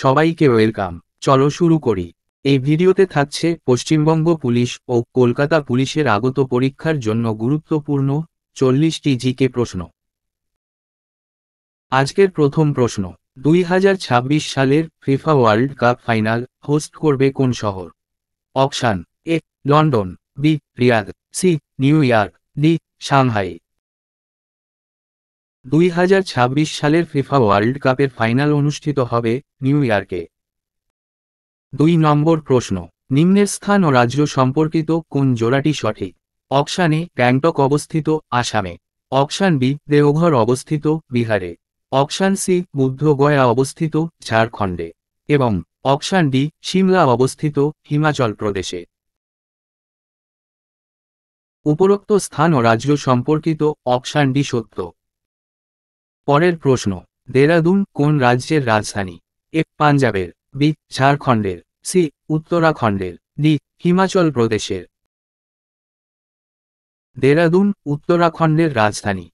সবাইকে ওয়েলকাম। চলো শুরু করি। এই ভিডিওতে থাকছে পশ্চিমবঙ্গ পুলিশ ও কলকাতা পুলিশের আগত পরীক্ষার জন্য গুরুত্বপূর্ণ 40টি জিকে প্রশ্ন। আজকের প্রথম প্রশ্ন, 2026 সালের FIFA world cup final host করবে কোন শহর? Option: A London, B Riyadh, C New York, D Shanghai. 2026 সালের ফিফা ওয়ার্ল্ড কাপের ফাইনাল অনুষ্ঠিত হবে নিউ ইয়র্কে। 2 নম্বর প্রশ্ন, নিম্নের স্থান ও রাজ্য সম্পর্কিত কোন জোড়াটি সঠিক? অপশান এ গ্যাংটক অবস্থিত আসামে, অপশান বি দেওঘর অবস্থিত বিহারে, অপশান সি বুদ্ধগয়া অবস্থিত ঝাড়খণ্ডে এবং অপশান ডি সিমলা অবস্থিত হিমাচল প্রদেশে। উপরোক্ত স্থান ও রাজ্য সম্পর্কিত অপশান ডি সত্য। পরের প্রশ্ন, দেরাদুন কোন রাজ্যের রাজধানী? এ পাঞ্জাবের, বি ঝাড়খণ্ডের, সি উত্তরাখণ্ডের, ডি হিমাচল প্রদেশের। দেরাদুন উত্তরাখণ্ডের রাজধানী।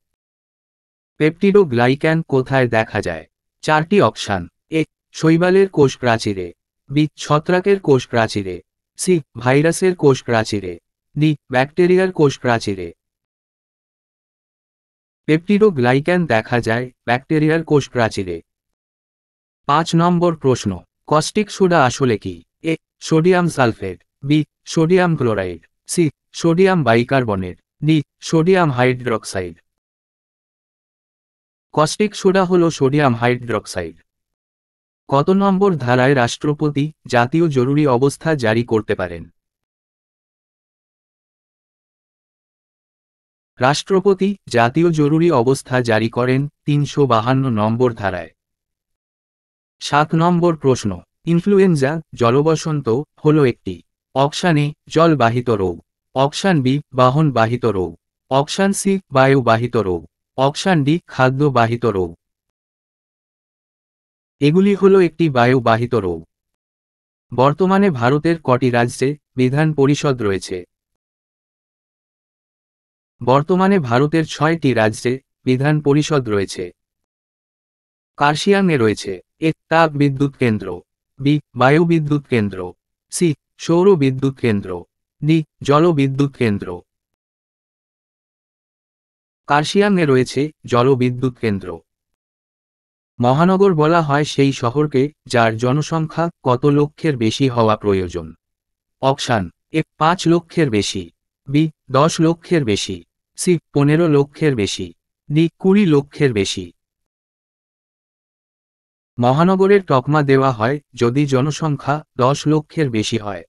পেপটিডোগ্লাইক্যান কোথায় দেখা যায়? 4টি অপশান। এ শৈবালের কোষ প্রাচীরে, বি ছত্রাকের কোষ প্রাচীরে, সি ভাইরাসের কোষ প্রাচীরে, ডি ব্যাকটেরিয়ার কোষ প্রাচীরে। পেপটিডোগ্লাইক্যান দেখা যায় ব্যাকটেরিয়ার কোষ প্রাচীরে। 5 নম্বর প্রশ্ন, কস্টিক সোডা আসলে কি? A sodium sulphate, B sodium chloride, C sodium bicarbonate, D sodium hydroxide. Caustic soda হল সোডিয়াম হাইড্রক্সাইড। কত নম্বর ধারায় রাষ্ট্রপতি জাতীয় জরুরি অবস্থা জারি করতে পারেন? রাষ্ট্রপতি জাতীয় জরুরি অবস্থা জারি করেন 352 নম্বর ধারায়। 7 নম্বর প্রশ্ন, ইনফ্লুয়েঞ্জা জলবসন্ত হল একটি অপশান এ জলবাহিত রোগ, অপশান বি বাহনবাহিত রোগ, অপশান সি বায়ুবাহিত রোগ, অপশান ডি খাদ্যবাহিত রোগ। এগুলি হল একটি বায়ুবাহিত রোগ। বর্তমানে ভারতের কটি রাজ্যে বিধান পরিষদ রয়েছে? বর্তমানে ভারতের 6টি রাজ্যে বিধান পরিষদ রয়েছে। কার্শিয়াংয়ে রয়েছে এ তাপ বিদ্যুৎ কেন্দ্র, বি বায়ু বিদ্যুৎ কেন্দ্র, সি সৌর বিদ্যুৎ কেন্দ্র, ডি জল বিদ্যুৎ কেন্দ্র। কার্শিয়াংয়ে রয়েছে জল বিদ্যুৎ কেন্দ্র। মহানগর বলা হয় সেই শহরকে যার জনসংখ্যা কত লক্ষের বেশি হওয়া প্রয়োজন? অপশান এ 5 লক্ষের বেশি, বি 10 লক্ষের বেশি, সি 15 লক্ষের বেশি, ডি 20 লক্ষের বেশি। মহানগরের তকমা দেওয়া হয় যদি জনসংখ্যা 10 লক্ষের বেশি হয়।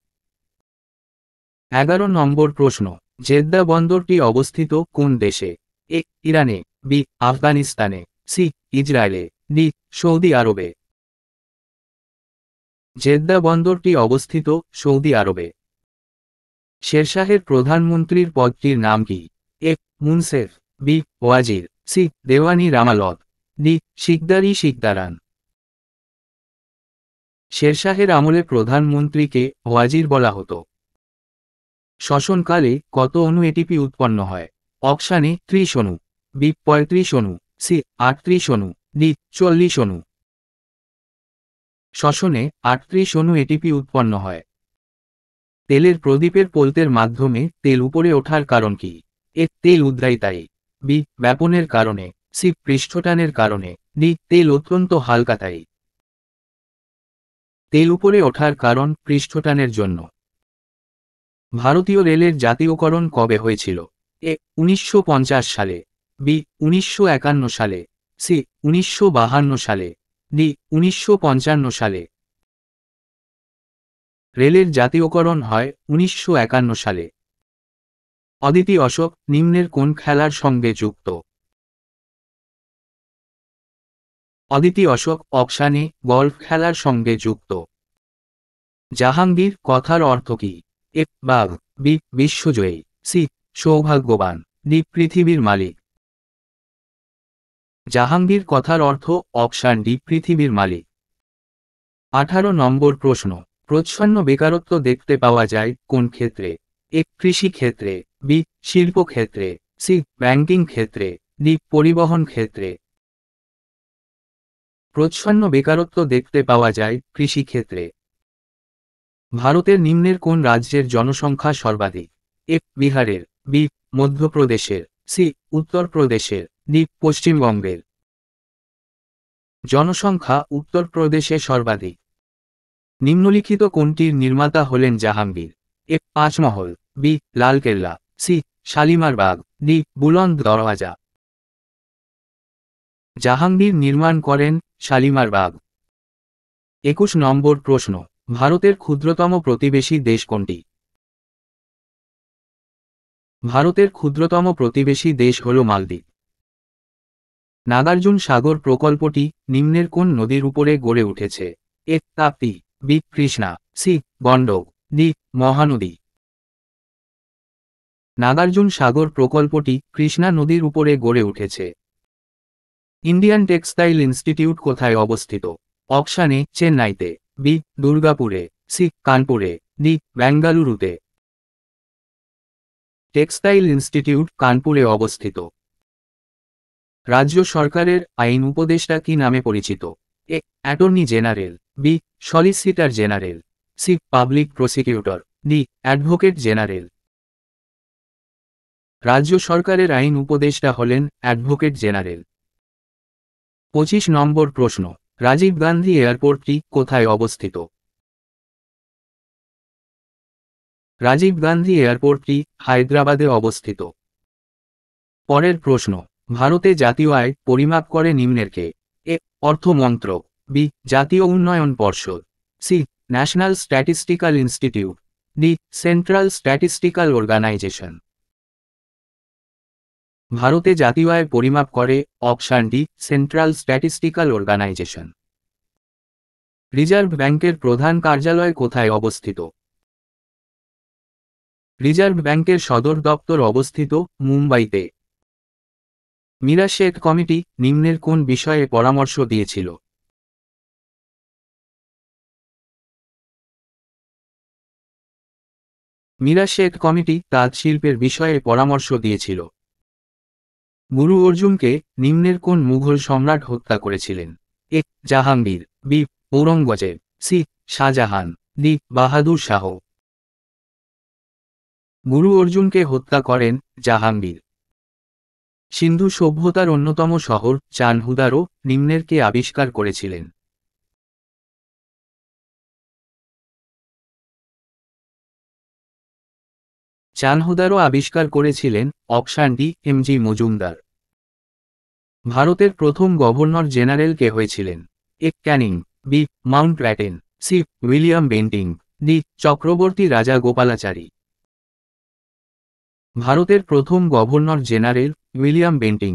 11 নম্বর প্রশ্ন, জেদ্দা বন্দরটি অবস্থিত কোন দেশে? এ ইরানে, বি আফগানিস্তানে, সি ইসরায়েলে, ডি সৌদি আরবে। জেদ্দা বন্দরটি অবস্থিত সৌদি আরবে। শেরশাহের প্রধানমন্ত্রীর পদটির নাম কি? এ মুনসেফ, বি ওয়াজির, সি দেওয়ানি রামালত, ডি শিকদারি শিকদারান। শেরশাহের আমলে প্রধানমন্ত্রীকে ওয়াজির বলা হতো। শ্বসনকালে কত অণু এটিপি উৎপন্ন হয়? অপশান এ 30 অণু, বি 35 অণু, সি 38 অণু, ডি 40 অণু। শ্বসনে 38 অণু এটিপি উৎপন্ন হয়। তেলের প্রদীপের পোলতের মাধ্যমে তেল উপরে ওঠার কারণ কি? এ তেল উদ্রায়িতায়, বি ব্যাপনের কারণে, সি পৃষ্ঠটানের কারণে, ডি তেল অত্যন্ত হালকাতায়। তেল উপরে ওঠার কারণ পৃষ্ঠটানের জন্য। ভারতীয় রেলের জাতীয়করণ কবে হয়েছিল? এ 1950 সালে, বি 1951 সালে, সি 1952 সালে, ডি 1955 সালে। রেলের জাতীয়করণ হয় 1951 সালে। অদিতি অশোক নিম্নের কোন খেলার সঙ্গে যুক্ত? Aditi Ashok option A golf খেলার সঙ্গে যুক্ত। জাহাঙ্গীর কথার অর্থ কি? এ বাঘ, বি বিশ্বজয়ী, সি সৌভাগ্যবান, ডি পৃথিবীর মালিক। জাহাঙ্গীর কথার অর্থ অপশান ডি পৃথিবীর মালিক। 18 নম্বর প্রশ্ন, প্রচ্ছন্ন বেকারত্ব দেখতে পাওয়া যায় কোন ক্ষেত্রে? এ কৃষি ক্ষেত্রে, বি শিল্প ক্ষেত্রে, সি ব্যাংকিং ক্ষেত্রে, ডি পরিবহন ক্ষেত্রে। প্রচ্ছন্ন বেকারত্ব দেখতে পাওয়া যায় কৃষিক্ষেত্রে। ভারতের নিম্নের কোন রাজ্যের জনসংখ্যা সর্বাধিক? এ বিহারের, বি মধ্যপ্রদেশের, সি উত্তরপ্রদেশের, ডি পশ্চিমবঙ্গের। জনসংখ্যা উত্তরপ্রদেশে সর্বাধিক। নিম্নলিখিত কোনটির নির্মাতা হলেন Jahangir? A Taj Mahal, B Lal Kella, C Shalimar Bagh, D Buland Darwaza. Jahangir নির্মাণ করেন শালিমার বাগ। 21 নম্বর প্রশ্ন, ভারতের ক্ষুদ্রতম প্রতিবেশী দেশ কোনটি? ভারতের ক্ষুদ্রতম প্রতিবেশী দেশ হল মালদ্বীপ। নাগার্জুন সাগর প্রকল্পটি নিম্নের কোন নদীর উপরে গড়ে উঠেছে? A Tapti, B Krishna, C Gandak, D Mahanadi. Nagarjuna Sagar প্রকল্পটি কৃষ্ণা নদীর উপরে গড়ে উঠেছে। ইন্ডিয়ান টেক্সটাইল ইনস্টিটিউট কোথায় অবস্থিত? অপশানে চেন্নাইতে, বি দুর্গাপুরে, সি কানপুরে, ডি বেঙ্গালুরুতে। টেক্সটাইল ইনস্টিটিউট কানপুরে অবস্থিত। রাজ্য সরকারের আইন উপদেষ্টা কি নামে পরিচিত? A attorney general, B solicitor general, C public prosecutor, D advocate general. রাজ্য সরকারের আইন উপদেষ্টা হলেন অ্যাডভোকেট জেনারেল। 25 নম্বর প্রশ্ন, রাজীব গান্ধী এয়ারপোর্টটি কোথায় অবস্থিত? রাজীব গান্ধী এয়ারপোর্টটি হায়দ্রাবাদে অবস্থিত। পরের প্রশ্ন, ভারতে জাতীয় আয় পরিমাপ করে নিম্নের কে? এ অর্থ মন্ত্রক, বি জাতীয় উন্নয়ন পর্ষদ, C national statistical institute, D central statistical organisation. ভারতে জাতীয় আয় পরিমাপ করে option D central statistical organisation. Reserve ব্যাংকের প্রধান কার্যালয় কোথায় অবস্থিত? রিজার্ভ ব্যাংকের সদর দপ্তর অবস্থিত মুম্বাইতে। মীরা শেখ কমিটি নিম্নের কোন বিষয়ে পরামর্শ দিয়েছিল? মীরা শেখ কমিটি তাঁত শিল্পের বিষয়ে পরামর্শ দিয়েছিল। গুরু অর্জুনকে নিম্নের কোন মুঘল সম্রাট হত্যা করেছিলেন? A Jahangir, B Aurangzeb, C Shahjahan, D Bahadur Shah. Guru অর্জুনকে হত্যা করেন জাহাঙ্গীর। সিন্ধু সভ্যতার অন্যতম শহর চানহুদারো নিম্নের কে আবিষ্কার করেছিলেন? চানহুদারো আবিষ্কার করেছিলেন অপশান ডি এমজি মজুমদার। ভারতের প্রথম গভর্নর জেনারেল কে হয়েছিলেন? A Canning, B Mountbatten, C William Bentinck, D Chakravarti Raja Gopalachari. ভারতের প্রথম গভর্নর জেনারেল উইলিয়াম বেন্টিং।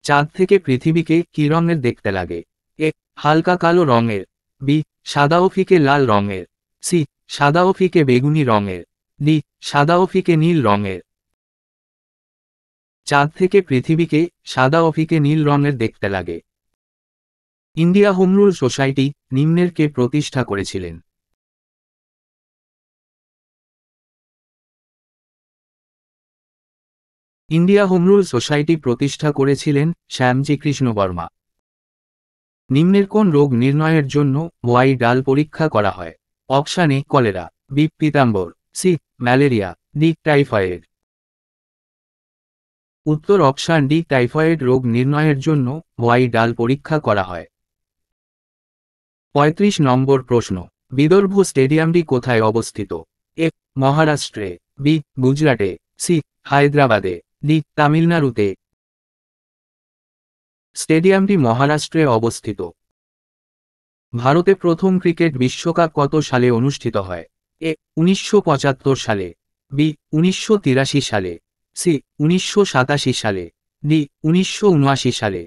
চাঁদ থেকে পৃথিবীকে কি রঙের দেখতে লাগে? এ হালকা কালো রঙের, বি সাদা ও ফিকে লাল রঙের, সি সাদা ও ফিকে বেগুনি রঙের, ডি সাদা ও ফিকে নীল রঙের। চাঁদ থেকে পৃথিবীকে সাদা ও ফিকে নীল রঙের দেখতে লাগে। ইন্ডিয়া হোম রুল সোসাইটি নিম্নের কে প্রতিষ্ঠা করেছিলেন? ইন্ডিয়া হোম রুল সোসাইটি প্রতিষ্ঠা করেছিলেন শ্যামজি কৃষ্ণ বর্মা। নিম্নের কোন রোগ নির্ণয়ের জন্য ওয়াই ডাল পরীক্ষা করা হয়? অপশানে কলেরা, বি পীতাম্বর, সি ম্যালেরিয়া, ডি টাইফয়েড। উত্তর অপশান ডি টাইফয়েড রোগ নির্ণয়ের জন্য ওয়াই ডাল পরীক্ষা করা হয়। 35 নম্বর প্রশ্ন, বিদর্ভ স্টেডিয়ামটি কোথায় অবস্থিত? এ মহারাষ্ট্রে, বি গুজরাটে, সি হায়দ্রাবাদে, ডি তামিলনাড়ুতে। স্টেডিয়ামটি মহারাষ্ট্রে অবস্থিত। ভারতে প্রথম ক্রিকেট বিশ্বকাপ কত সালে অনুষ্ঠিত হয়? এ 1975 সালে, বি 1983 সালে, সি 1987 সালে, ডি 1979 সালে।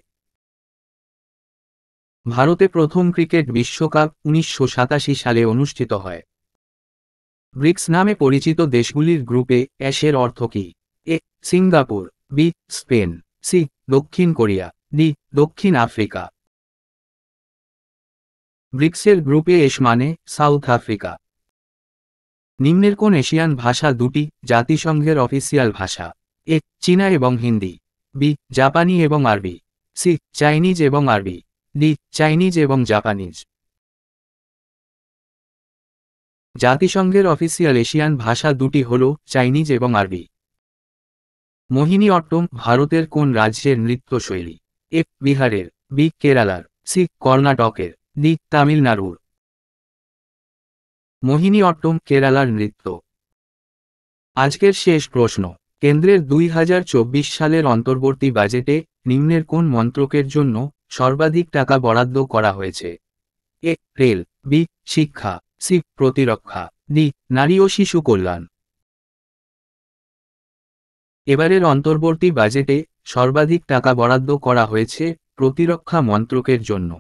ভারতে প্রথম ক্রিকেট বিশ্বকাপ 1987 সালে অনুষ্ঠিত হয়। ব্রিক্স নামে পরিচিত দেশগুলির গ্রুপে এর অর্থ কি? A Singapore, B Spain, C দক্ষিণ কোরিয়া, ডি দক্ষিণ আফ্রিকা। ব্রিক্সের গ্রুপে এস মানে সাউথ আফ্রিকা। নিম্নের কোন এশিয়ান ভাষা দুটি জাতিসংঘের অফিসিয়াল ভাষা? এ চীনা এবং হিন্দি, বি জাপানি এবং আরবি, সি চাইনিজ এবং আরবি। ডি চাইনিজ এবং জাপানিজ। জাতিসংঘের অফিসিয়াল এশিয়ান ভাষা দুটি হল চাইনিজ এবং আরবি। মোহিনী অট্টম ভারতের কোন রাজ্যের নৃত্যশৈলী? এফ বিহারের, বি কেরালার, সি কর্ণাটকের, ডি তামিলনাড়ুর। মোহিনী অট্টম কেরালার নৃত্য। আজকের শেষ প্রশ্ন, কেন্দ্রের 2024 সালের অন্তর্বর্তী বাজেটে নিম্নের কোন মন্ত্রকের জন্য সর্বাধিক টাকা বরাদ্দ করা হয়েছে? এ রেল, বি শিক্ষা, সি প্রতিরক্ষা, ডি নারী ও শিশু কল্যাণ। এবারের অন্তর্বর্তী বাজেটে সর্বাধিক টাকা বরাদ্দ করা হয়েছে প্রতিরক্ষা মন্ত্রকের জন্য।